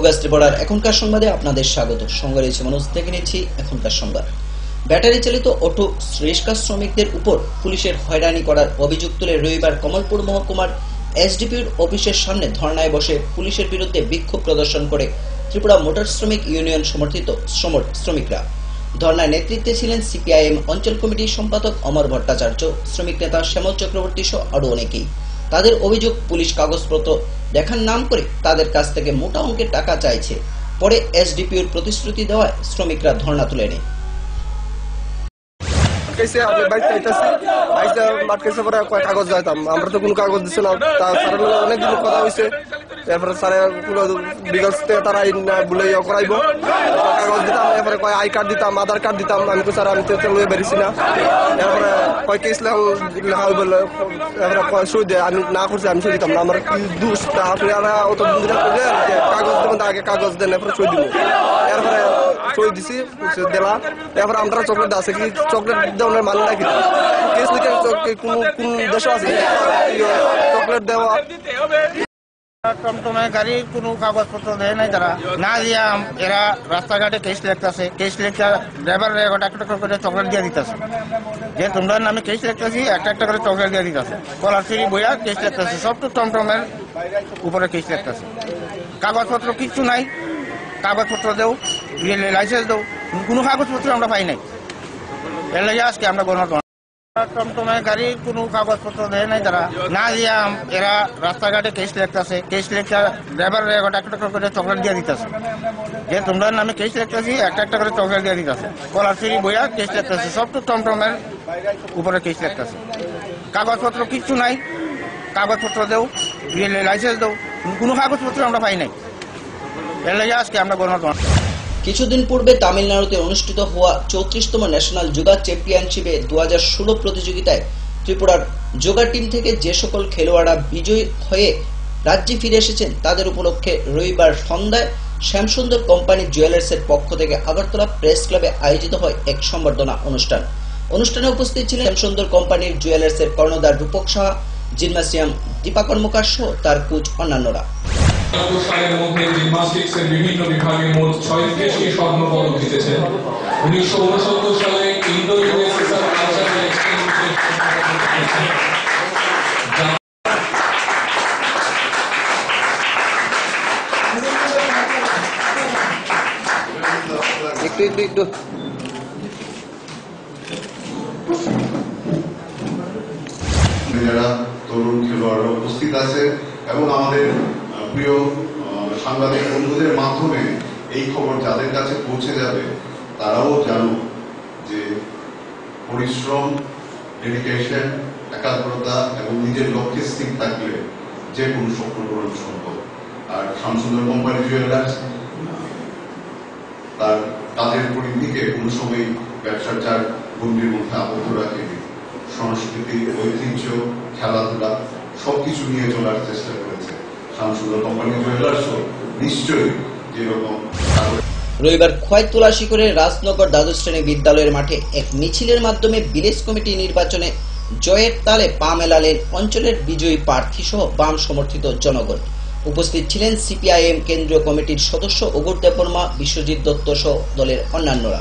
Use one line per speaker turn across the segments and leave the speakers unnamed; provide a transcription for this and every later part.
Focus ত্রিপুরার এখনকার সংবাদে আপনাদের স্বাগত। সঙ্গে রয়েছে মনোজ থেকে নিচ্ছি এখনকার সংবাদ। ব্যাটারি চালিত অটো রিক্সা শ্রমিকদের উপর পুলিশের হয়রানি করার অভিযোগ তুলে রবিবার কমলপুর মহকুমার এসডিপির অফিসের সামনে ধর্নায় বসে পুলিশের বিরুদ্ধে বিক্ষোভ প্রদর্শন করে ত্রিপুরা মোটর শ্রমিক ইউনিয়ন সমর্থিত শ্রমিকরা। ধর্নায় নেতৃত্বে ছিলেন সিপিআইএম অঞ্চল কমিটির সম্পাদক অমর ভট্টাচার্য, শ্রমিক নেতা শ্যামল চক্রবর্তী সহ আরো অনেকেই। তাদের অভিযোগ, পুলিশ কাগজপত্র দেখার নাম করে তাদের কাছ থেকে মোটা অঙ্কের টাকা চাইছে। পরে এসডিপিওর প্রতিশ্রুতি দেওয়ায় শ্রমিকরা ধর্ণা তুলে নেয়।
কাগজ যাইতাম, আমরা তো কোনো কাগজ দিচ্ছে না। অনেকদিন কথা হয়েছে, এরপরে স্যারে বিগত তারা বলে করাইব, কাগজ দিতাম, এরপরে কয় আই কার্ড দিতাম, আধার কার্ড দিতাম। আমি তো স্যার আমি তো লয়ে বেরিয়েছি না। এরপরে কয় কেস লেখা বলে, এরপরে কয় সই দেয়, আমি না করছি, আমি সই দিতাম না। আমার অত কাগজ দেবেন, আগে কাগজ দেন, এরপরে সই দিব। এরপরে সই দিছি, দিলাম। এরপরে আমরা চকলেট আছে কি, চকলেট দেওয়ার মানে নাকি কেস লিখে কোন দেশ আছে চকলেট দেওয়া।
টমটমে গাড়ির কোনো কাগজপত্র দেয় নাই, তারা না দিয়া এরা রাস্তাঘাটে কেস লিখতেছে। কেস লিখতে ড্রাইভারের একটা করে চকলেট দিয়ে দিতেছে, যে তোমরা নামে কেস লিখতেছি, একটা করে চকলেট দিয়ে দিতেছে। কলার ফিরি বইয়া কেস লিখতেছে, সব তো টমটমের উপরে কেস লিখতেছে। কাগজপত্র কিচ্ছু নাই, কাগজপত্র দেও, লাইসেন্স দেও, কোনো কাগজপত্র আমরা পাই নাই। এর লাগে আজকে আমরা গণতন্ত্র টমটমে গাড়ির কোনো কাগজপত্র দেয় নাই, তারা না দিয়া এরা রাস্তাঘাটে কেস লিখতেছে। কেস লিখতে ড্রাইভারের একটা করে চকলেট দিয়ে দিতেছে, যে তোমরা নামে কেস লিখতেছি, একটা করে চকলেট দিয়ে দিতেছে। কলার ফিরি বইয়া কেস লিখতেছে, সব তো টমটমের উপরে কেস লিখতেছে। কাগজপত্র কিচ্ছু নাই, কাগজপত্র দেও, লাইসেন্স দেও, কোনো কাগজপত্র আমরা পাই নাই। এর লাগে আজকে আমরা গণতন্ত্র।
কিছুদিন পূর্বে তামিলনাড়ুতে অনুষ্ঠিত হওয়া 34তম ন্যাশনাল যোগা চ্যাম্পিয়নশিপে 2016 প্রতিযোগিতায় ত্রিপুরার যোগা টিম থেকে যে সকল খেলোয়াড়রা বিজয়ী হয়ে রাজ্যে ফিরে এসেছেন, তাদের উপলক্ষে রবিবার সন্ধ্যায় শ্যামসুন্দর কোম্পানি জুয়েলার্সের পক্ষ থেকে আগরতলা প্রেস ক্লাবে আয়োজিত হয় এক সম্বর্ধনা অনুষ্ঠান। অনুষ্ঠানে উপস্থিত ছিলেন শ্যামসুন্দর কোম্পানির জুয়েলার্সের কর্ণধার রূপক সাহা, জিমনাসিয়াম দীপা কর্মকার সহ তার কোচ অন্যান্যরা।
সালের মধ্যে জিমন্যাস্টিক্সের বিভিন্ন বিভাগে মোট 36টি স্বর্ণপদক জিতেছেন। 1969 সালে ইন্দো ইউএসএসআর কালচারাল এক্সচেঞ্জে
একটু
যারা তরুণ খেলোয়াড়রা উপস্থিত আছে এবং আমাদের প্রিয় সাংবাদিক বন্ধুদের মাধ্যমে এই খবর যাদের কাছে পৌঁছে যাবে, তারাও জানুক যে পরিশ্রম, ডেডিকেশন, একাগ্রতা এবং নিজের লক্ষ্যে স্থির থাকলে যে কোনো স্বপ্ন পূরণ সম্ভব। আর শ্যামসুন্দর কোম্পানি জুয়েলার্স তার কাজের পরিধিকে কোনো সময় ব্যবসার চার গণ্ডির মধ্যে আবদ্ধ রাখেনি। সংস্কৃতি, ঐতিহ্য, খেলাধুলা সবকিছু নিয়ে চলার চেষ্টা করেছে। শ্যামসুন্দর কোম্পানি জুয়েলার্সও নিশ্চয়ই যেরকম।
রবিবার খোয়াইতলা শিখরের রাজনগর দ্বাদশ শ্রেণী বিদ্যালয়ের মাঠে এক মিছিলের মাধ্যমে ভিলেজ কমিটি নির্বাচনে জয়ের তালে পা মেলালেন অঞ্চলের বিজয়ী প্রার্থী সহ বাম সমর্থিত জনগণ। উপস্থিত ছিলেন সিপিআইএম কেন্দ্রীয় কমিটির সদস্য অগুর দেববর্মা, বিশ্বজিৎ দত্ত সহ দলের অন্যান্যরা।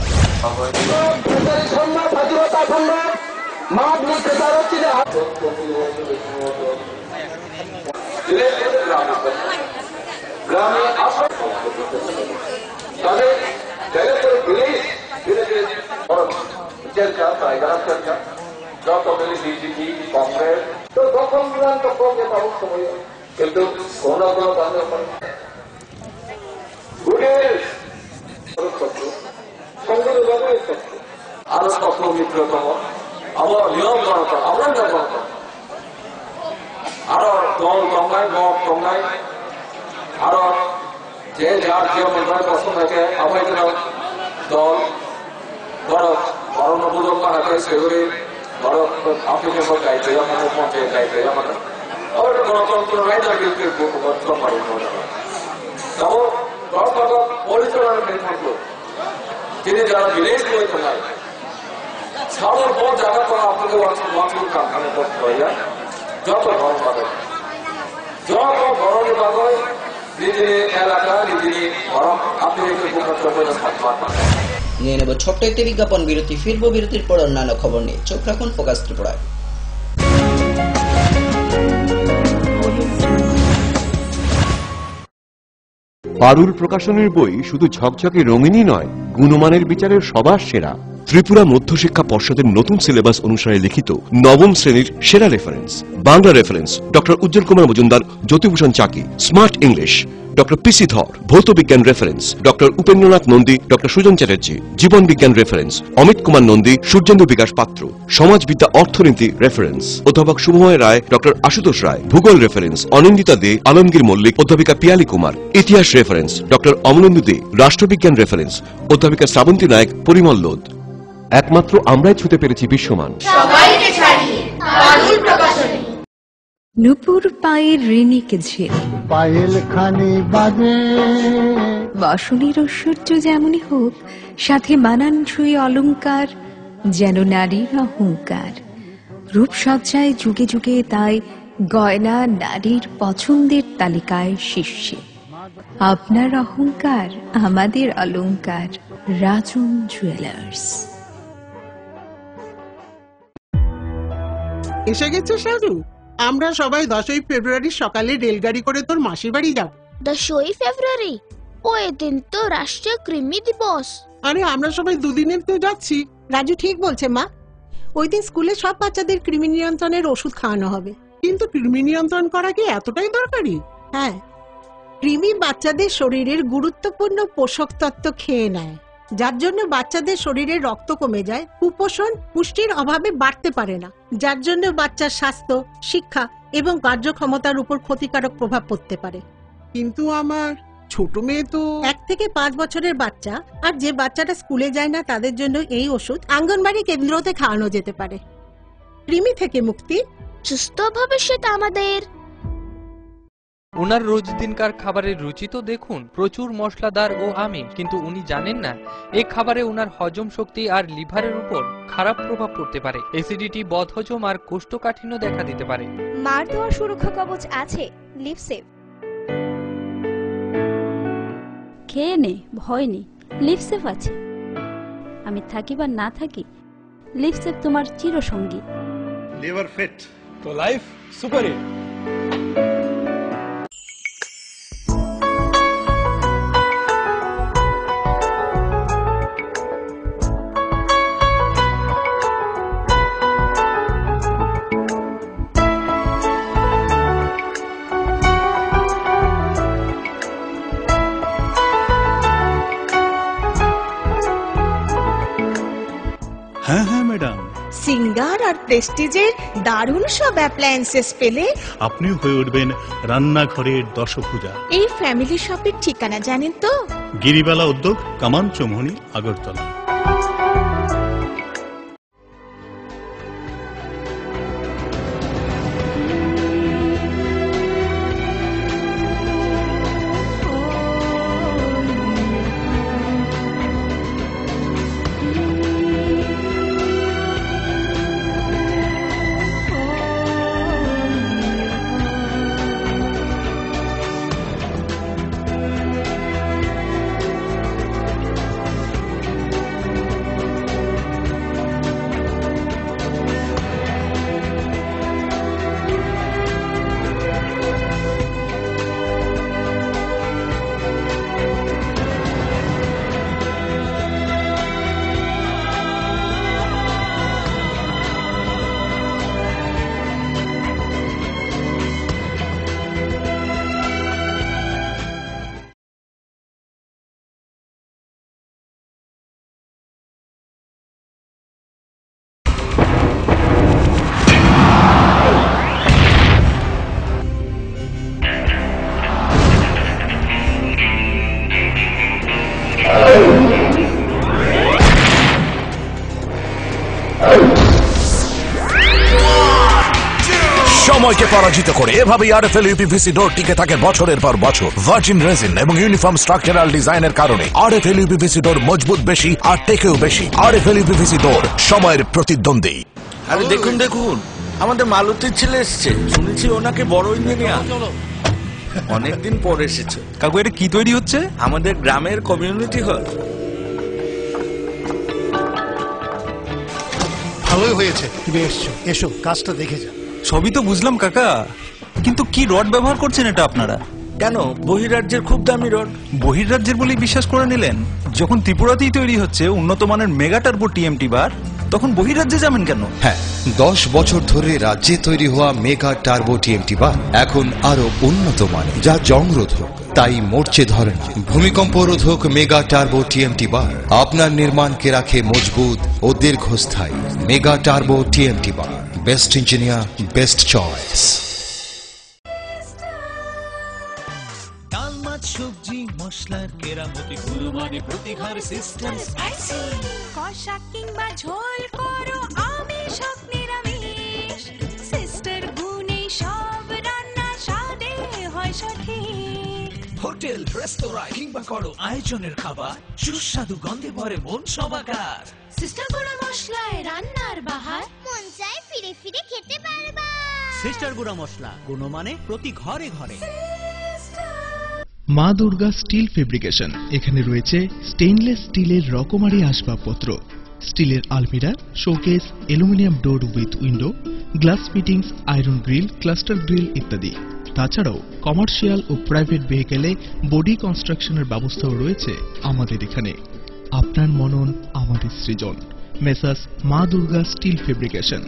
কিন্তু কোন আরো শত্রু মিত্রতম আবার নিয়ম জনতা, আমরা জনতা আরো দল দঙ্গায়, মত দঙ্গায়, আরো যে যার যে মন্ত্রণালয় পছন্দ থাকে আমাদের দল ধরো অরণ্য পূজক বানাতে সেগুলি ধরো আপনি যেমন গাইতে আমাদের পঞ্চায়েত গাইতে আমাদের গণতন্ত্র রাজনীতির পরিচালনার নেতৃত্ব তিনি যারা বিলেজ করে তোলায় ছাড়ার পর জায়গা করা আপনাদের ওয়াকিল কারখানা করতে হয়ে যায়। যত গরম বাদে, যত গরম বাদে নিজের এলাকা নিজের বরং আপনি
নিয়ে নেব ছোট্ট একটি বিজ্ঞাপন বিরতি, ফিরবো বিরতির পর অন্যান্য খবর নিয়ে। চোখ রাখুন ফোকাস ত্রিপুরায়।
পারুল প্রকাশনের বই শুধু ঝকঝকে রঙিনই নয়, গুণমানের বিচারের সবার সেরা। ত্রিপুরা মধ্যশিক্ষা পর্ষদের নতুন সিলেবাস অনুসারে লিখিত নবম শ্রেণীর সেরা reference. Bangla reference doctor Ujjwal Kumar Majumdar, Jyotibhushan Chaki. Smart English doctor PC Dhar. ভৌত বিজ্ঞান reference doctor Upendranath Nandi, doctor Sujan Chatterjee. জীবন বিজ্ঞান রেফারেন্স অমিত কুমার নন্দী, সূর্যেন্দু বিকাশ পাত্র। সমাজবিদ্যা অর্থনীতি রেফারেন্স অধ্যাপক শুভময় রায়, ডক্টর আশুতোষ রায়। ভূগোল রেফারেন্স অনিন্দিতা দে, আলমগীর মল্লিক, অধ্যাপিকা পিয়ালি কুমার। ইতিহাস রেফারেন্স ডক্টর অমলেন্দু দে। রাষ্ট্রবিজ্ঞান রেফারেন্স অধ্যাপিকা শ্রাবন্তী নায়ক, পরিমল লোধ। একমাত্র আমরাই ছুতে পেরেছি বিশ্বমান।
নুপুর পায়ের ঋণিকে ঝিল,
পায়েল খানি বাজে।
বসনের ঐশ্বর্য যেমনই হোক, সাথে মানানসই অলংকার, যেন নারীর অহংকার। রূপসজ্জায় যুগে যুগে তাই গয়না নারীর পছন্দের তালিকায় শীর্ষে। আপনার অহংকার আমাদের অলংকার। রাজন জুয়েলার্স।
এসে গেছে সাজু, আমরা সবাই 10ই ফেব্রুয়ারি সকালে রেলগাড়ি করে তোর মাসির বাড়ি যাব।
10ই ফেব্রুয়ারি? ওই দিন তো রাষ্ট্রীয় কৃমি দিবস।
আরে আমরা সবাই দুদিনের তো যাচ্ছি।
রাজু ঠিক বলছে মা, ওই দিন স্কুলে সব বাচ্চাদের কৃমি নিয়ন্ত্রণের ওষুধ খাওয়ানো হবে।
কিন্তু কৃমি নিয়ন্ত্রণ করা কি এতটাই দরকারি?
হ্যাঁ, কৃমি বাচ্চাদের শরীরের গুরুত্বপূর্ণ পোষক তত্ত্ব খেয়ে নেয়, যার জন্য বাচ্চাদের শরীরে রক্ত কমে যায়, কুপোষণ পুষ্টির অভাবে বাড়তে পারে না, যার জন্য বাচ্চার স্বাস্থ্য, শিক্ষা এবং কার্যক্ষমতার উপর ক্ষতিকারক প্রভাব পড়তে পারে।
কিন্তু আমার ছোট মেয়ে তো
1 থেকে 5 বছরের বাচ্চা আর যে বাচ্চাটা স্কুলে যায় না তাদের জন্য এই ওষুধ আঙ্গনবাড়ি কেন্দ্রতে খাওয়ানো যেতে পারে। কৃমি থেকে মুক্তি,
সুস্থ ভবিষ্যৎ আমাদের।
ওনার রোজ দিনকার খাবারের রুচি তো দেখুন, প্রচুর মশলাদার ও আমিষ। কিন্তু উনি জানেন না এই খাবারে ওনার হজম শক্তি আর লিভারের উপর খারাপ প্রভাব পড়তে পারে। অ্যাসিডিটি, বদহজম আর কোষ্ঠকাঠিন্য দেখা দিতে পারে।
মার দেওয়া সুরক্ষা কবচ আছে লিভসেভ।
খেয়ে নে, ভয় নেই, লিভসেভ আছে। আমি থাকি বা না থাকি, লিভসেভ তোমার চিরসঙ্গী।
লিভার ফিট তো লাইফ সুপার হিট।
হ্যাঁ হ্যাঁ ম্যাডাম,
সিঙ্গার আর প্রেস্টিজের দারুণ সব অ্যাপ্লায়েন্সেস পেলে
আপনিও হয়ে উঠবেন রান্নাঘরের দশভুজা।
এই ফ্যামিলি শপের ঠিকানা জানেন তো?
গিরিবালা উদ্যোগ, কামান চৌমুহনী, আগরতলা।
সময়কে পরাজিত করে এভাবেই আরএফএল ইউপিভিসি ডোর টিকে থাকে বছরের পর বছর। ভার্জিন রেজিন এবং ইউনিফর্ম স্ট্রাকচারাল ডিজাইনের কারণে আরএফএল ইউপিভিসি ডোর মজবুত বেশি আর টেকেও বেশি। আরএফএল ইউপিভিসি ডোর, সময়ের প্রতিদ্বন্দ্বী।
আরে দেখুন দেখুন, আমাদের মালতীর ছেলে এসছে, শুনেছি ওনাকে বড় ইঞ্জিনিয়ার। অনেকদিন পর এসেছো।
কাকু এটা কি তৈরি হচ্ছে?
আমাদের গ্রামের কমিউনিটি হল।
ভালোই হয়েছে তুমি এসছো, এসো কাজটা দেখে যা।
সবই তো বুঝলাম কাকা, কিন্তু কি রড ব্যবহার করছেন এটা আপনারা?
কেন, বহিরাজ্যের খুব দামি রড।
বহিরাজ্যের বলেই বিশ্বাস করে নিলেন? যখন ত্রিপুরাতেই তৈরি হচ্ছে উন্নত মানের মেগা টার্বো টিএমটি বার, তখন বহিরাজ্যে যাবেন কেন?
হ্যাঁ, 10 বছর ধরে রাজ্যে তৈরি হওয়া মেগা টার্বো টিএমটি বার এখন আরো উন্নত মানের, যা জংরোধক, তাই মরচে ধরে না। ভূমিকম্প রোধক মেগা টার্বো টিএমটি বার আপনার নির্মাণকে রাখে মজবুত ও দীর্ঘস্থায়ী। মেগা টার্বো টিএমটি বার, বেস্ট ইঞ্জিনিয়ার, বেস্ট চয়েস।
সবজি মশলার কেরামতি গুণমানে প্রতিঘার সিস্টেম স্পাইসি।
কষা কিংবা ঝোল করো আমিষ হোক নিরামিষ, সিস্টার গুণে সব রান্না স্বাদে হয় সঠিক।
হোটেল রেস্তোরাঁ কিংবা করো আয়োজনের খাবার, সুস্বাদু গন্ধে ভরে মন সবাকার।
সিস্টার গুঁড়া মশলায় রান্নার বাহার,
মন চায় ফিরে ফিরে খেতে পারবা।
সিস্টার গুঁড়া মশলা, গুণমানে প্রতি ঘরে ঘরে।
মা দুর্গা স্টিল ফেব্রিকেশন, এখানে রয়েছে স্টেইনলেস স্টিলের রকমারি আসবাবপত্র, স্টিলের আলমিরা, showcase, aluminium door with window, glass fittings, iron grill, cluster grill ইত্যাদি। তাছাড়াও কমার্শিয়াল ও প্রাইভেট ভেহিকেলে বডি কনস্ট্রাকশনের ব্যবস্থাও রয়েছে আমাদের এখানে। আপনার মনন আমাদের সৃজন। Messrs Maa Durga steel fabrication,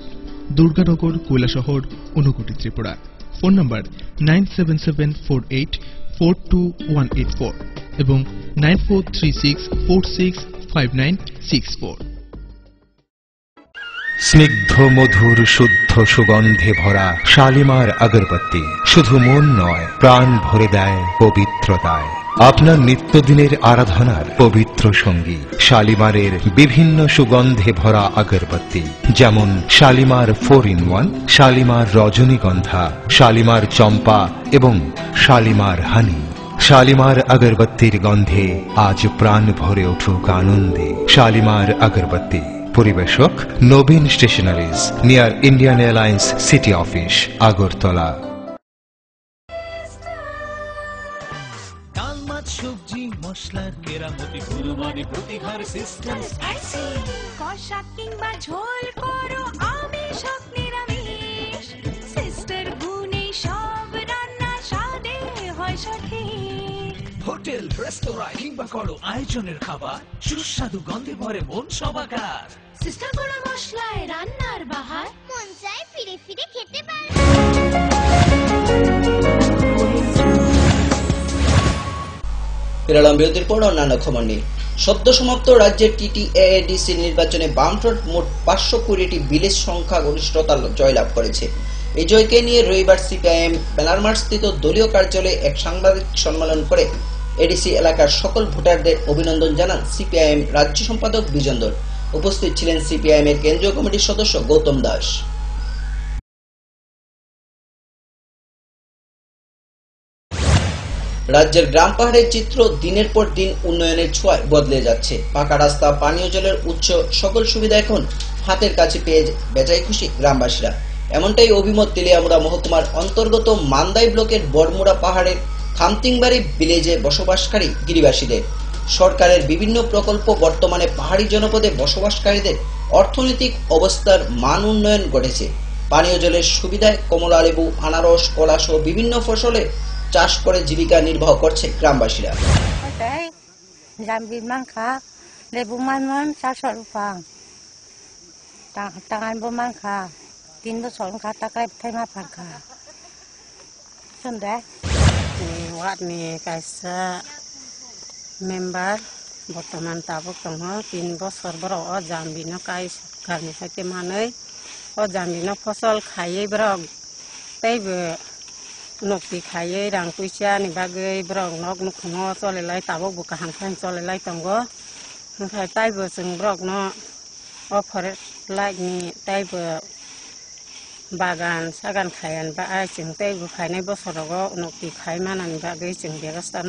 Durganagar, Kailashahar, Unakoti, Tripura. Phone number 9774842184 এবং 9436465964।
স্নিগ্ধ মধুর শুদ্ধ সুগন্ধে ভরা শালিমার আগরবাতি শুধু মন নয়, প্রাণ ভরে দেয় পবিত্রতায়। আপনার নিত্যদিনের আরাধনার পবিত্র সঙ্গী শালিমারের বিভিন্ন সুগন্ধে ভরা আগরবাতি, যেমন শালিমার 4-in-1, শালিমার রজনীগন্ধা, শালিমার চম্পা এবং শালিমার হানি। শালিমার আগরবাতির গন্ধে আজ প্রাণ ভরে উঠুক আনন্দে। শালিমার আগরবাতি। পরিবেশক Nabin stationeries, near Indian airlines city office, Agartala.
ডাল মাছ সবজি মশলার কেরামতি গুণমানে প্রতিঘার সিস্টেম স্পাইসি।
কষা কিংবা ঝোল করো আমিষ হোক নিরামিষ, সিস্টার গুণে সব রান্না স্বাদে হয় সঠিক।
হোটেল রেস্তোরাঁ কিংবা করো আয়োজনের খাবার, সুস্বাদু গন্ধে ভরে মন সবাকার।
সিস্টার গুঁড়া মশলায় রান্নার বাহার,
মন চায় ফিরে ফিরে খেতে পারবা।
পেরালাম বিরতির পর অন্যান্য খবর নিয়ে। সদ্য সমাপ্ত রাজ্যের টিটিএডিসি নির্বাচনে বামফ্রন্ট মোট 520টি বিলেজ সংখ্যা গরিষ্ঠতা জয়লাভ করেছে। এই জয়কে নিয়ে রবিবার সিপিআইএম ব্যানারমার্ট স্থিত দলীয় কার্যালয়ে এক সাংবাদিক সম্মেলন করে এডিসি এলাকার সকল ভোটারদের অভিনন্দন জানান সিপিআইএম রাজ্য সম্পাদক বিজন দর। উপস্থিত ছিলেন সিপিআইএম এর কেন্দ্রীয় কমিটির সদস্য গৌতম দাস। রাজ্যের গ্রাম পাহাড়ের চিত্র দিনের পর দিন উন্নয়নের ছোঁয়ায় বদলে যাচ্ছে। পাকা রাস্তা, পানীয় জলের উৎস, সকল সুবিধা এখন হাতের কাছে পেয়ে বেজায় খুশি গ্রামবাসীরা। এমনটাই অভিমত তেলিয়ামুড়া মহকুমার অন্তর্গত মান্দাই ব্লকের বড়মুড়া পাহাড়ের খামতিংবাড়ি ভিলেজে বসবাসকারী গিরিবাসীদের। সরকারের বিভিন্ন প্রকল্প বর্তমানে পাহাড়ি জনপদে বসবাসকারীদের অর্থনৈতিক অবস্থার মান উন্নয়ন ঘটেছে। পানীয় জলের সুবিধায় কমলা লেবু, আনারস, কলা সহ বিভিন্ন ফসলে চাষ করে জীবিকা নির্বাহ করছে গ্রামবাসীরা।
লেবু মান চাষর উপাং টাঙান মান খা 3 বছর খা টাকায় থাইমা ফার খা সন্ধ্যা
ওয়ার্ডনি কাইসা মেম্বার বর্তমান তাবক দङ 3 বছর বড় ও জামবিনো কাই সরকারনি সাইতে মানে ও জামবিনো ফসল খাইয়ে ব্রগ তাইবে নকটি খাইয়ে রাং পয়সা नि बागै ब्रग नक नुखनो चलेलाय ताबक बुका हांखां चलेलाय तंगो ओमफ्राय ताइबो जों ब्रग न अफर लाइकनि ताइबो बागान सागान खायान बा जों ताइबो खायनाय बोसोराव नकटी खाय मानानि बागै जों बेगस्ता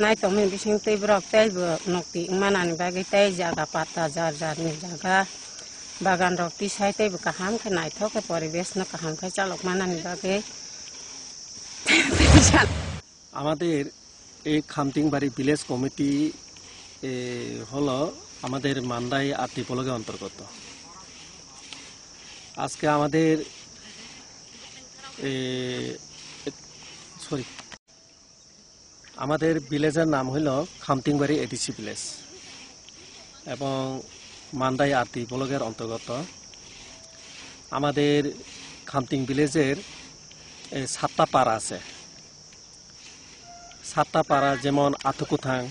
नायतों बिसिं तै ब्रग ताइबो नकटी मानानि बागै ताइ जागा पाता जार जारनि जागा बागान रक्ति साय ताइबो काहाम के नायथोके परिवेश न काहाम के चालक मानानि बागै
আমাদের এই খামতিংবাড়ি ভিলেজ কমিটি হলো আমাদের মান্দাই আরটি ব্লকের অন্তর্গত। আজকে আমাদের আমাদের ভিলেজের নাম হইল খামতিংবাড়ি এডিসি ভিলেজ এবং মান্দাই আরটি ব্লকের অন্তর্গত। আমাদের খামতিং ভিলেজের 7টা পাড়া আছে। 7টা পাড়া যেমন আথকুথাং,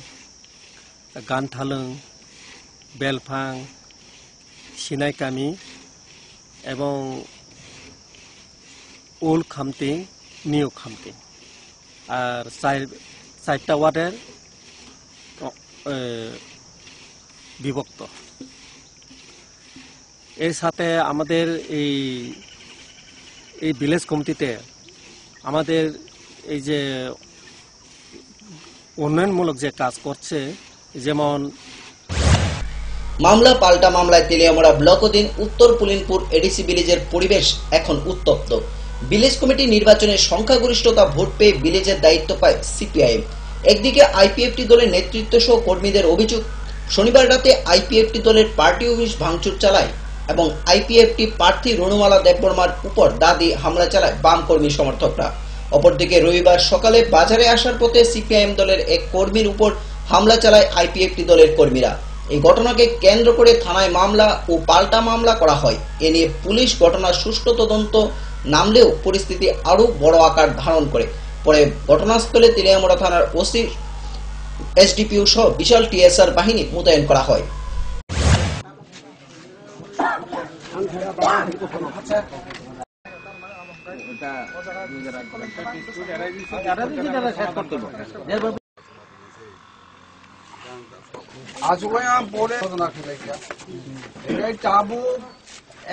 গানথালং, বেলফাং, সিনাইকামি এবং ওল্ড খামতিং, নিউ খামতিং। আর 4টা ওয়ার্ডের বিভক্ত। এর সাথে আমাদের এই ভিলেজ কমিটিতে আমাদের এই যে উন্নয়নমূলক যে কাজ করছে, যেমন
মামলা পাল্টা মামলায় তেলিয়ামুড়া ব্লক অধীন উত্তর পুলিনপুর এডিসি ভিলেজের পরিবেশ এখন উত্তপ্ত। ভিলেজ কমিটি নির্বাচনে সংখ্যাগরিষ্ঠতা ভোট পেয়ে ভিলেজের দায়িত্ব পায় সিপিআইএম। একদিকে আইপিএফটি দলের নেতৃত্ব সহ কর্মীদের অভিযোগ, শনিবার রাতে আইপিএফটি দলের পার্টি অফিস ভাঙচুর চালায় এবং আইপিএফটি প্রার্থী রুনুমালা দেববর্মার উপর দাদি হামলা চালায় বাম কর্মী সমর্থকরা। অপরদিকে রবিবার সকালে বাজারে আসার পথে সিপিআইএম দলের এক কর্মীর উপর হামলা চালায় আইপিএফটি দলের কর্মীরা। এই ঘটনাকে কেন্দ্র করে থানায় মামলা ও পাল্টা মামলা করা হয়। এ নিয়ে পুলিশ ঘটনার সুষ্ঠু তদন্ত নামলেও পরিস্থিতি আরো বড় আকার ধারণ করে। পরে ঘটনাস্থলে তেলিয়ামুড়া থানার ওসি, এসডিপিও সহ বিশাল টিএসআর বাহিনী মোতায়েন করা হয়।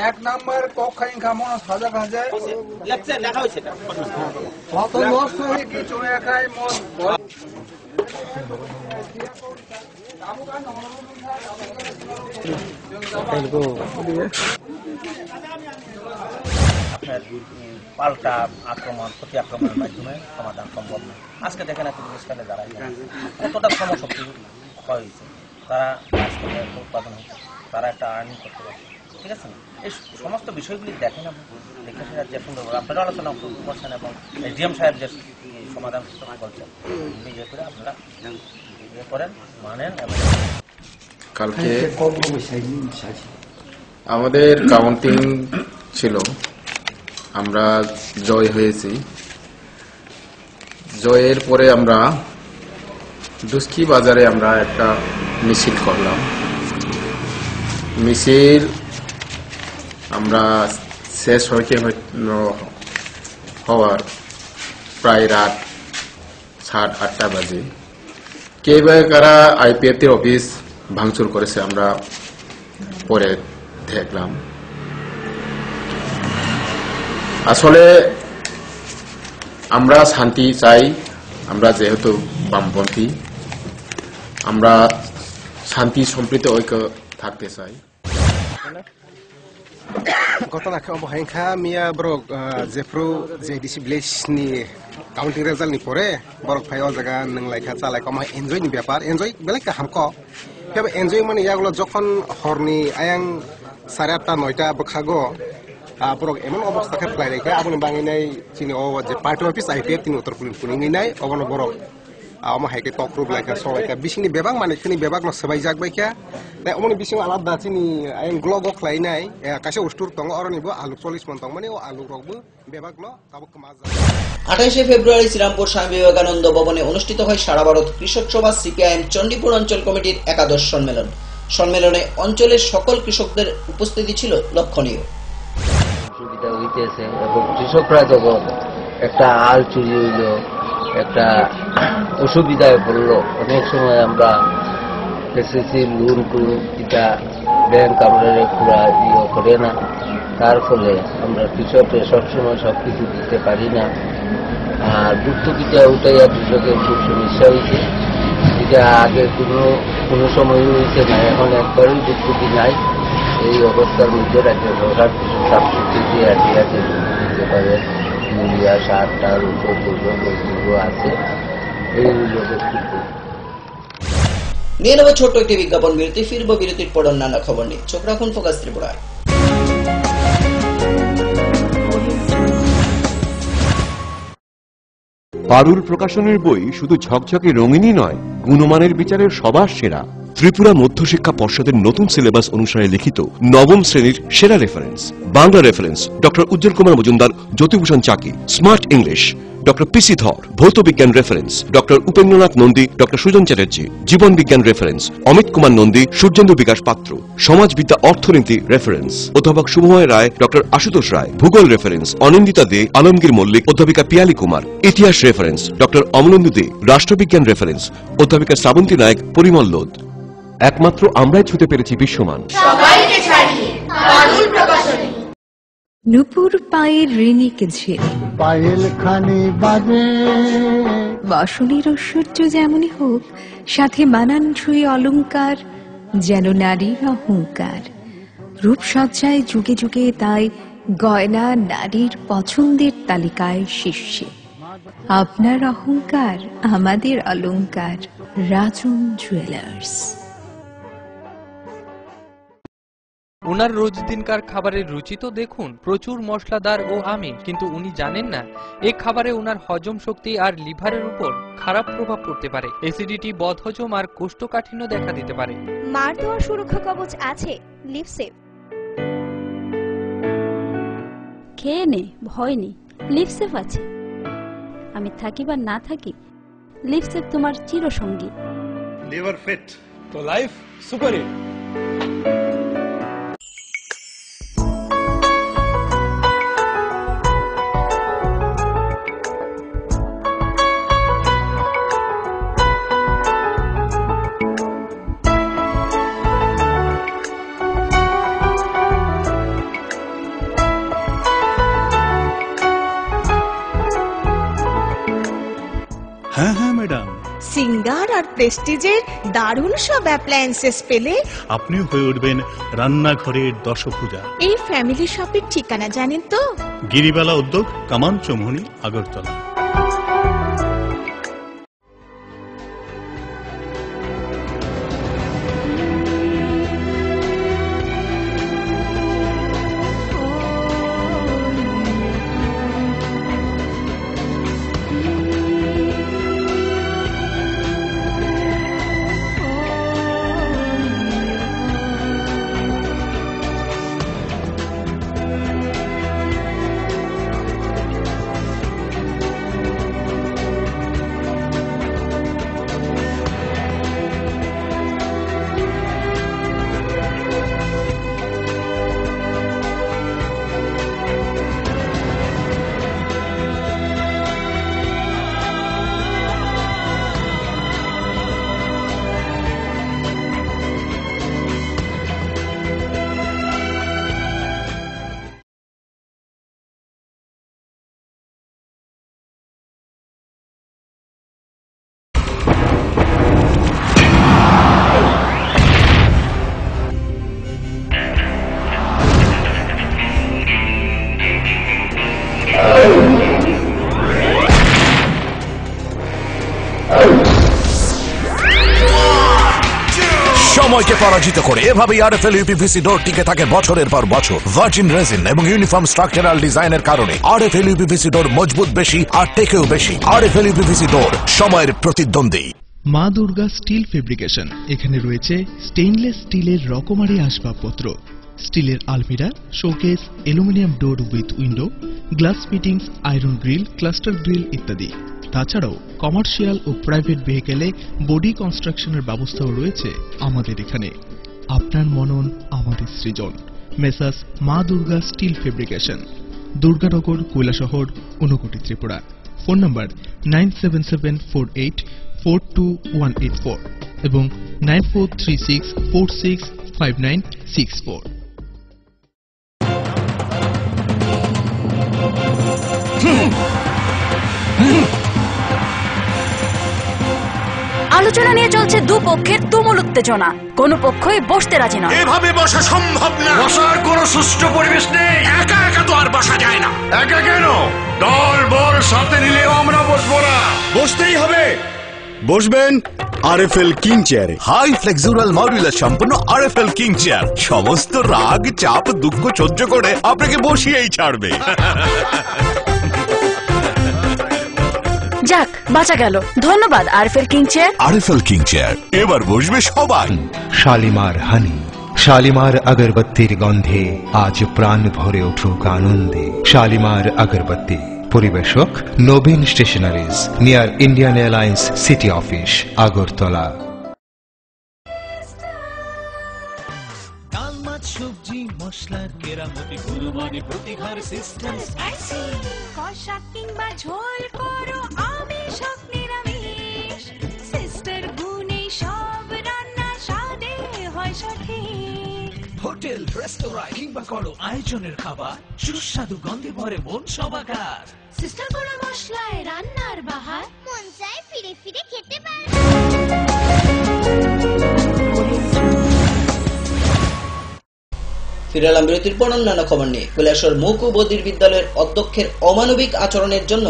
এক নম্বর কখাই খামো সাজা খাজে দেখা হয়েছে কত নষ্ট হয়ে কি চলে খাই
পাল্টা আক্রমণ, প্রতি আক্রমণের মাধ্যমে সমাধান সম্ভব নয়। আজকে দেখেন স্থানে দাঁড়ায় কতটা শ্রমশক্তি ক্ষয় হয়েছে, তারা উৎপাদন হচ্ছে, তারা একটা আর্নিং করতে পারছে। ঠিক আছে, এই সমস্ত বিষয়গুলি দেখেন, দেখে সেটা যে সুন্দর আপনারা আলোচনা করছেন এবং ডিএম সাহেব যে সমাধান বলছেন, ইয়ে করে আপনারা ইয়ে করেন, মানেন। এবং
কালকে আমাদের কাউন্টিং ছিল, আমরা জয় হয়েছি। জয়ের পরে আমরা দুস্কি বাজারে আমরা একটা মিছিল করলাম। মিছিল আমরা শেষ হওয়ার প্রায় রাত 8:30 বাজে। কে বা কারা আইপিএফটি অফিস ভাঙচুর করেছে আমরা পরে দেখলাম। আসলে আমরা শান্তি চাই, আমরা যেহেতু বামপন্থী, আমরা শান্তি সম্প্রীতি ঐক্য থাকতে চাই।
ঘটনাকে অবহেংখা মিয়া বরক যেফ্রু যে ডিসি ভিলেজ নি কাউন্টিং রেজাল্ট নি পরে বরক ফাই ও জায়গা নংলাইখা চালাই কম এনজয় নি ব্যাপার, এনজয় বেলেগ হামক কেবে এনজয় মানে ইয়াগুলো যখন হরনি আয়াং 8:30 9টা বখাগো বরক এমন অবস্থাকে ফ্লাই রেখে আপনি বাঙিনাই চিনি ও যে পার্টি অফিস আইপিএফ তিনি উত্তর পুলিং নাই অবন বরক আমার হাইকে তকরুব লাইকা সবাইকা বিসিনি বেবাক মানে তিনি বেবাক ন সবাই জাগবাইকা তাই অমনি বিসিং আলাদা চিনি আইন গ্লগ খলাই নাই কাছে উস্তুর তং অরনিব আলু 40 মন তং মানে ও আলু রগবো বেবাক ন কাবক মাছ।
28শে ফেব্রুয়ারি শ্রীরামপুর স্বামী বিবেকানন্দ ভবনে অনুষ্ঠিত হয় সারা ভারত কৃষক সভা সিপিআইএম চণ্ডীপুর অঞ্চল কমিটির একাদশ সম্মেলন। সম্মেলনে অঞ্চলের সকল কৃষকদের উপস্থিতি ছিল লক্ষণীয়।
সুবিধা হইতেছে এবং কৃষকরা যখন একটা আল চুরি হইল, একটা অসুবিধায় পড়লো, অনেক সময় আমরা এসএসসি লোন টুন এটা ব্যাংক আমরা পুরা ইয়ে করে না, তার ফলে আমরা কৃষককে সবসময় সবকিছু দিতে পারি না। আর ভর্তুকিটা উঠাইয়া কৃষকের খুব সমস্যা হয়েছে, এটা আগে কোনো সময় হয়েছে না, এখন একবারই ভর্তুকি নাই। এই অবস্থার মধ্যে রাজ্য সরকার সাবসিডি দিয়ে দিতে পারে ইউরিয়া সার টার উপর যেগুলো আছে এইগুলো
নিয়ে নেব ছোট্ট একটি বিজ্ঞাপন বিরতি, ফিরবো বিরতির পর অন্যান্য খবর নিয়ে। চোখ রাখুন ফোকাস ত্রিপুরায়।
পারুল প্রকাশনের বই শুধু ঝকঝকে রঙিনই নয়, গুণমানের বিচারের সবার সেরা। ত্রিপুরা মধ্যশিক্ষা পর্ষদের নতুন সিলেবাস অনুসারে লিখিত নবম শ্রেণীর সেরা reference. Bangla reference doctor Ujjwal Kumar Majumdar, Jyotibhushan Chaki. Smart English doctor PC Dhar. ভৌত বিজ্ঞান reference doctor Upendranath Nandi, doctor Sujan Chatterjee. জীবন বিজ্ঞান রেফারেন্স অমিত কুমার নন্দী, সূর্যেন্দু বিকাশ পাত্র। সমাজবিদ্যা অর্থনীতি রেফারেন্স অধ্যাপক শুভময় রায়, ডক্টর আশুতোষ রায়। ভূগোল রেফারেন্স অনিন্দিতা দে, আলমগীর মল্লিক, অধ্যাপিকা পিয়ালি কুমার। ইতিহাস রেফারেন্স ডক্টর অমলেন্দু দে। রাষ্ট্রবিজ্ঞান রেফারেন্স অধ্যাপিকা শ্রাবন্তী নায়ক, পরিমল লোধ। একমাত্র আমরাই ছুঁতে পেরেছি বিশ্বমান।
নুপুর পায়ের ঋণিক ঝিল,
পায়েল খানি বাজে
বাসনের ঐশ্বর্য যেমনই হোক, সাথে মানানসই অলংকার, যেন নারীর অহংকার। রূপসজ্জায় যুগে যুগে তাই গয়না নারীর পছন্দের তালিকায় শীর্ষে। আপনার অহংকার আমাদের অলংকার, রাজন জুয়েলার্স।
ওনার রোজ দিনকার খাবারের রুচি তো দেখুন, প্রচুর মশলাদার ও আমিষ, কিন্তু উনি জানেন না এই খাবারে ওনার হজম শক্তি আর লিভারের উপর খারাপ প্রভাব পড়তে পারে। অ্যাসিডিটি, বদহজম আর কোষ্ঠকাঠিন্য দেখা দিতে পারে।
মার দেওয়া সুরক্ষা কবচ আছে লিভসেভ।
খেয়ে নে, ভয় নেই, লিভসেভ আছে। আমি থাকি বা না থাকি, লিভসেভ তোমার চিরসঙ্গী।
লিভার ফিট তো লাইফ সুপার হিট।
হ্যাঁ হ্যাঁ ম্যাডাম,
সিঙ্গার আর প্রেস্টিজের দারুণ সব অ্যাপ্লায়েন্সেস পেলে
আপনিও হয়ে উঠবেন রান্নাঘরের দশভুজা।
এই ফ্যামিলি শপের ঠিকানা জানেন তো?
গিরিবালা উদ্যোগ, কামান চৌমুহনী, আগরতলা।
সময়কে পরাজিত করে এভাবেই আরএফএল ইউপিভিসি ডোর টিকে থাকে বছরের পর বছর। ভার্জিন রেজিন এবং ইউনিফর্ম স্ট্রাকচারাল ডিজাইনের কারণে আরএফএল ইউপিভিসি ডোর মজবুত বেশি আর টেকেও বেশি। আরএফএল ইউপিভিসি ডোর, সময়ের প্রতিদ্বন্দ্বী।
মা দুর্গা স্টিল ফেব্রিকেশন, এখানে রয়েছে স্টেইনলেস স্টিলের রকমারি আসবাবপত্র, স্টিলের আলমিরা, showcase, aluminium door with window, glass fittings, iron grill, cluster grill ইত্যাদি। তাছাড়াও কমার্শিয়াল ও প্রাইভেট ভেহিকেলে বডি কনস্ট্রাকশনের ব্যবস্থাও রয়েছে আমাদের এখানে। আপনার মনন আমাদের সৃজন। Messrs Maa Durga steel fabrication, Durganagar, Kailashahar, Unakoti, Tripura. Phone number 9774842184 এবং 9436465964।
আলোচনা নিয়ে চলছে দুপক্ষের তুমুল উত্তেজনা, কোনো পক্ষই বসতে রাজি নয়।
এভাবে বসা সম্ভব না, বসার কোনো সুষ্ঠু পরিবেশ নেই। একা একা তো আর বসা যায় না। একা কেন, দল বল সাথে নিলেও আমরা বসবো না, বসতেই হবে।
বসবেন আরএফএল কিং চেয়ারে।
হাই ফ্লেক্সুরাল মডুলার সম্পন্ন আরএফএল কিং চেয়ার সমস্ত রাগ চাপ দুঃখ সহ্য করে আপনাকে বসিয়েই ছাড়বে।
যাক, বাঁচা গেল। ধন্যবাদ RFL king chair.
RFL king chair, এবার বসবে সবাই।
শালিমার হানি, শালিমার আগরবত্তির গন্ধে আজ প্রাণ ভরে উঠুক আনন্দে। শালিমার আগরবত্তি, পরিবেশক Nabin stationeries, near Indian airlines city office, Agartala.
সবজি মশলার কেরামতি গুণমানে প্রতিঘর সিস্টেম,
কষা কিংবা ঝোল করো আমিষ হোক নিরামিষ, সিস্টার গুণে সব রান্না স্বাদে হয় সঠিক।
হোটেল রেস্তোরাঁ কিংবা করো আয়োজনের খাবার, সুস্বাদু গন্ধে ভরে মন সবাকার।
সিস্টার গুঁড়ো মশলায় রান্নার বাহার, মন চায় ফিরে ফিরে খেতে পারে।
ফিরে এলাম বিরতির পর অন্যান্য খবর নিয়ে। কৈলাসহর মহকুমা বধির বিদ্যালয়ের অধ্যক্ষের অমানবিক আচরণের জন্য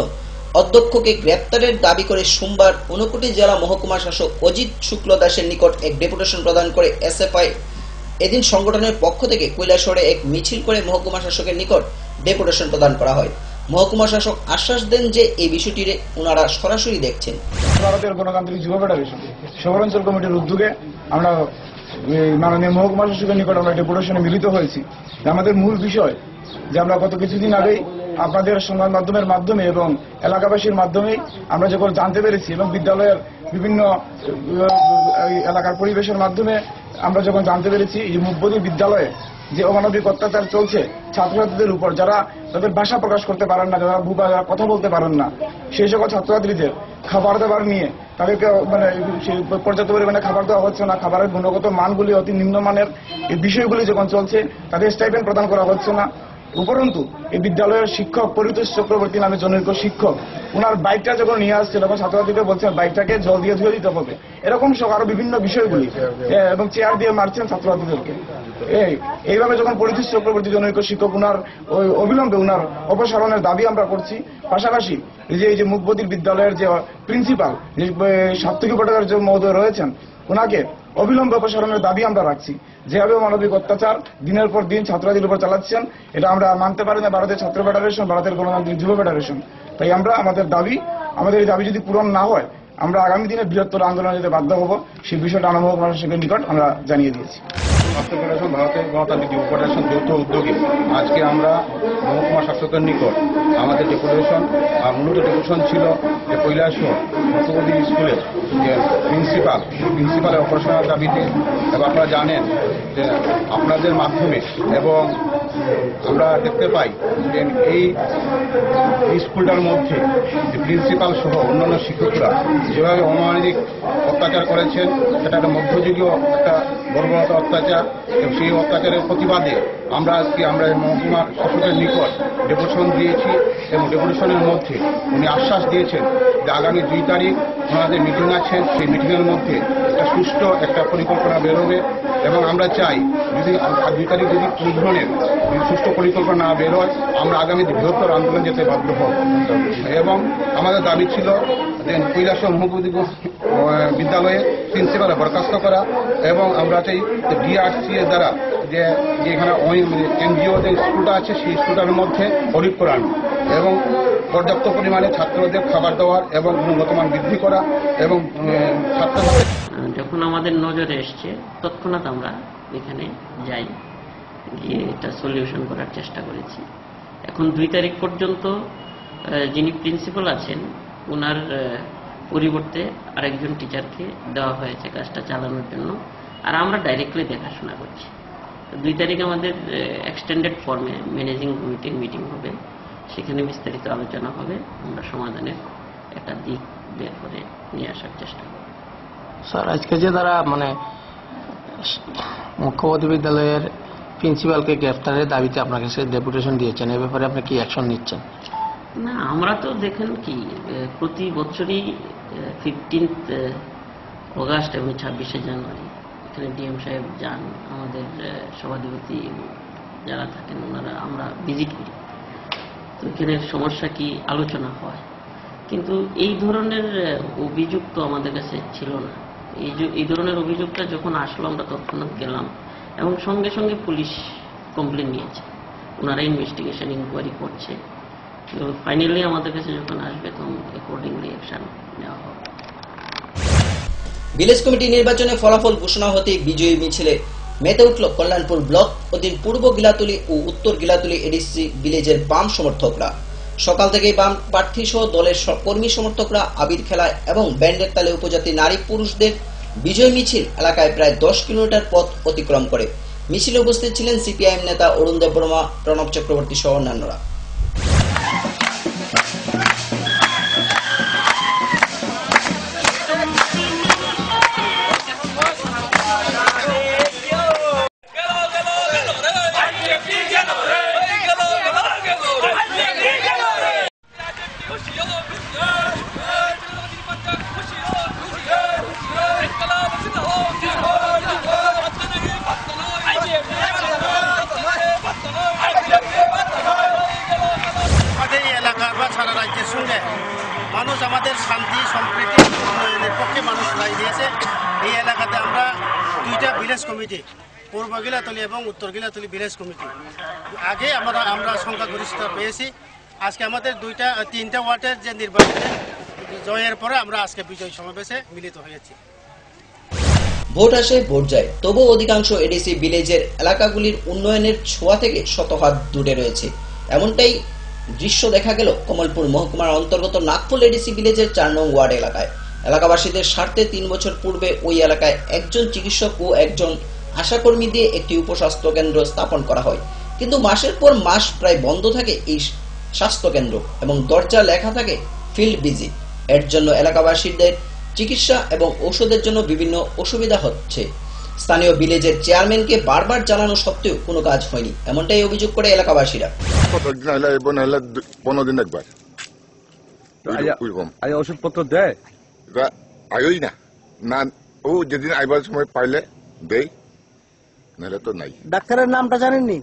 অধ্যক্ষকে গ্রেপ্তারের দাবি করে সোমবার ঊনকোটি জেলা মহকুমা শাসক অজিত শুক্ল দাসের নিকট এক ডেপুটেশন প্রদান করে এসএফআই। এদিন সংগঠনের পক্ষ থেকে কৈলাসহরে এক মিছিল করে মহকুমা শাসকের নিকট ডেপুটেশন প্রদান করা হয়। মহকুমা শাসক আশ্বাস দেন যে এই বিষয়টি ওনারা সরাসরি দেখছেন।
ভারতের গণতান্ত্রিক যুব ফেডারেশন শহরাঞ্চল কমিটির উদ্যোগে আমরা মাননীয় মহকুমা শাসকের নিকট আমরা ডেপুটেশনে মিলিত হয়েছি। আমাদের মূল বিষয় যে আমরা গত কিছুদিন আগেই আপনাদের সংবাদ মাধ্যমের মাধ্যমে এবং এলাকাবাসীর মাধ্যমেই আমরা যখন জানতে পেরেছি এবং বিদ্যালয়ের বিভিন্ন এলাকার পরিবেশের মাধ্যমে আমরা যখন জানতে পেরেছি এই মুখবধি বিদ্যালয়ে যে অমানবিক অত্যাচার চলছে ছাত্রছাত্রীদের উপর, যারা তাদের ভাষা প্রকাশ করতে পারেন না, যারা যারা কথা বলতে পারেন না, সেই সকল ছাত্রছাত্রীদের খাবার দাবার নিয়ে তাদেরকে পর্যাপ্ত পরিমাণে খাবার দেওয়া হচ্ছে না, খাবারের গুণগত মানগুলি অতি নিম্নমানের, এই বিষয়গুলি যখন চলছে তাদের স্টাইপেন্ড প্রদান করা হচ্ছে না। উপরন্তু এই বিদ্যালয়ের শিক্ষক পরিতোষ চক্রবর্তী নামে জনৈক শিক্ষক ওনার বাইকটা যখন নিয়ে আসছে তখন ছাত্রছাত্রীদের বলছেন বাইকটাকে জল দিয়ে ধুয়ে দিতে হবে, এরকম সব আরো বিভিন্ন বিষয়গুলি এবং চেয়ার দিয়ে মারছেন ছাত্রছাত্রীদেরকে। এইভাবে যখন পরিতোষ চক্রবর্তী জনৈক শিক্ষক ওনার অবিলম্বে ওনার অপসারণের দাবি আমরা করছি। পাশাপাশি এই যে মুখবধির বিদ্যালয়ের যে প্রিন্সিপাল যে সাত্বিকী ভট্টাচার্য মহোদয় রয়েছেন ওনাকে অবিলম্বে অপসারণের দাবি আমরা রাখছি। যেভাবে মানবিক অত্যাচার দিনের পর দিন ছাত্রছাত্রীর উপর চালাচ্ছেন এটা আমরা মানতে পারি না। ভারতের ছাত্র ফেডারেশন, ভারতের গণতান্ত্রিক যুব ফেডারেশন, তাই আমরা আমাদের এই দাবি যদি পূরণ না হয় আমরা আগামী দিনে বৃহত্তর আন্দোলনে যেতে বাধ্য হব, সেই বিষয়টা আমরা মহকুমা শাসকের নিকট আমরা জানিয়ে দিয়েছি।
ছাত্র ফেডারেশন, ভারতের গণতান্ত্রিক যুব ফেডারেশন যৌথ উদ্যোগে আজকে আমরা মহকুমা শাসকের নিকট আমাদের ডেপুটেশন, মূলত ডেপুটেশন ছিল যে কৈলাসহর মুখবধি স্কুলের যে প্রিন্সিপালের অপসারণের দাবিতে। এবং আপনারা জানেন যে আপনাদের মাধ্যমে এবং আমরা দেখতে পাই যে এই স্কুলটার মধ্যে যে প্রিন্সিপাল সহ অন্যান্য শিক্ষকরা যেভাবে অমানবিক অত্যাচার করেছেন সেটা একটা মধ্যযুগীয় একটা বর্বরতা অত্যাচার, এবং সেই অত্যাচারের প্রতিবাদে আমরা আজকে মহকুমা শাসকের নিকট ডেপুটেশন দিয়েছি। এবং ডেপুটেশনের মধ্যে উনি আশ্বাস দিয়েছেন যে আগামী 2 তারিখ ওনাদের মিটিং আছেন, সেই মিটিংয়ের মধ্যে একটা সুষ্ঠু একটা পরিকল্পনা বেরোবে। এবং আমরা চাই যদি 2 তারিখ যদি কোনো ধরনের সুষ্ঠু পরিকল্পনা না বেরোয় আমরা আগামী বৃহত্তর আন্দোলন যেতে বাধ্য হব। এবং আমাদের দাবি ছিল যে কৈলাসহর মহকুমা বিদ্যালয়ে প্রিন্সিপাল বরখাস্ত করা, এবং আমরা চাই ডিআরসি এর দ্বারা যে এখানে এনজিও যে স্কুলটা আছে সেই স্কুলটার মধ্যে অডিট করানো এবং পর্যাপ্ত পরিমাণে ছাত্রদের খাবার দেওয়ার এবং গুণগত মান বৃদ্ধি করা। এবং
যখন আমাদের নজরে এসছে তৎক্ষণাৎ আমরা এখানে যাই, গিয়ে এটা সলিউশন করার চেষ্টা করেছি। এখন 2 তারিখ পর্যন্ত যিনি প্রিন্সিপাল আছেন ওনার পরিবর্তে আরেকজন টিচারকে দেওয়া হয়েছে কাজটা চালানোর জন্য, আর আমরা ডাইরেক্টলি দেখাশোনা করছি। 2 তারিখ আমাদের এক্সটেন্ডেড ফর্মে ম্যানেজিং কমিটির মিটিং হবে, সেখানে বিস্তারিত আলোচনা হবে, আমরা সমাধানের একটা দিক বের করে নিয়ে আসার চেষ্টা করব।
স্যার, আজকে যে তারা মুখ্যবধি বিদ্যালয়ের প্রিন্সিপালকে গ্রেফতারের দাবিতে আপনার কাছে ডেপুটেশন দিয়েছেন, এ ব্যাপারে আপনি কি অ্যাকশন নিচ্ছেন?
না, আমরা তো দেখেন কি প্রতি বছরই 15th অগাস্ট এবং 26শে জানুয়ারি এখানে ডিএম সাহেব যান, আমাদের সভাধিপতি যারা থাকেন ওনারা, আমরা ভিজিট করি। তো এখানে সমস্যা কি আলোচনা হয়, কিন্তু এই ধরনের অভিযোগ তো আমাদের কাছে ছিল না। এই ধরনের অভিযোগটা যখন আসলো আমরা তৎক্ষণাৎ গেলাম এবং সঙ্গে সঙ্গে পুলিশ কমপ্লেন নিয়েছে, ওনারা ইনভেস্টিগেশন ইনকোয়ারি করছে। তো ফাইনালি আমাদের কাছে যখন আসবে তখন অ্যাকর্ডিংলি অ্যাকশন নেওয়া হবে।
ভিলেজ কমিটি নির্বাচনে ফলাফল ঘোষণা হতে বিজয়ী মিছিলে মেতে উঠল কল্যাণপুর ব্লক অধীন পূর্ব গিলাতুলি ও উত্তর গিলাতুলি এডিসি ভিলেজের বাম সমর্থকরা। সকাল থেকেই বাম প্রার্থী সহ দলের কর্মী সমর্থকরা আবির খেলায় এবং ব্যান্ডের তালে উপজাতি নারী পুরুষদের বিজয় মিছিল এলাকায় প্রায় 10 কিলোমিটার পথ অতিক্রম করে। মিছিলে উপস্থিত ছিলেন সিপিআইএম নেতা অরুণ দেববর্মা, প্রণব চক্রবর্তী সহ অন্যান্যরা।
সারা রাজ্যের সঙ্গে মানুষ আমাদের শান্তি সম্প্রীতি উন্নয়নের পক্ষে মানুষ রায় দিয়েছে। এই এলাকাতে আমরা 2টা ভিলেজ কমিটি, পূর্ব গিলাতলি এবং উত্তর গিলাতলি ভিলেজ কমিটি, আগে আমরা সংখ্যাগরিষ্ঠতা পেয়েছি। আজকে আমাদের 3টা ওয়ার্ডের যে নির্বাচনে জয়ের পরে আমরা আজকে বিজয় সমাবেশে মিলিত হয়েছি।
ভোট আসে ভোট যায়, তবু অধিকাংশ এডিসি ভিলেজের এলাকাগুলির উন্নয়নের ছোঁয়া থেকে শত হাত দূরে রয়েছে। এমনটাই দৃশ্য দেখা গেল কমলপুর মহকুমার অন্তর্গত নাগফুল এডিসি ভিলেজের 4 নং ওয়ার্ড এলাকায়। এলাকাবাসীদের স্বার্থে 3 বছর পূর্বে ওই এলাকায় একজন চিকিৎসক ও একজন আশাকর্মী দিয়ে একটি উপস্বাস্থ্য কেন্দ্র স্থাপন করা হয়, কিন্তু মাসের পর মাস প্রায় বন্ধ থাকে এই স্বাস্থ্য কেন্দ্র এবং দরজা লেখা থাকে ফিল্ড ভিজিট। এর জন্য এলাকাবাসীদের চিকিৎসা এবং ঔষধের জন্য বিভিন্ন অসুবিধা হচ্ছে। স্থানীয় ভিলেজের চেয়ারম্যানকে বারবার জানানো সত্ত্বেও কোনো কাজ হয়নি, এমনটাই অভিযোগ করে এলাকাবাসীরা।
15 দিন একবার ওষুধপত্র দেয়, আয়োই না না, ও যেদিন আইবার সময় পাইলে দেয়, নাহলে তো নাই।
ডাক্তারের নামটা জানেননি?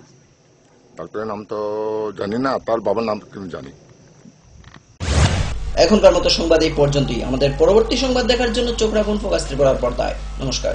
ডাক্তারের নাম তো জানি না, তার বাবার নাম কিন্তু জানি।
এখনকার মতো সংবাদ এই পর্যন্তই। আমাদের পরবর্তী সংবাদ দেখার জন্য চোখ রাখুন ফোকাস ত্রিপুরার পর্দায়। নমস্কার।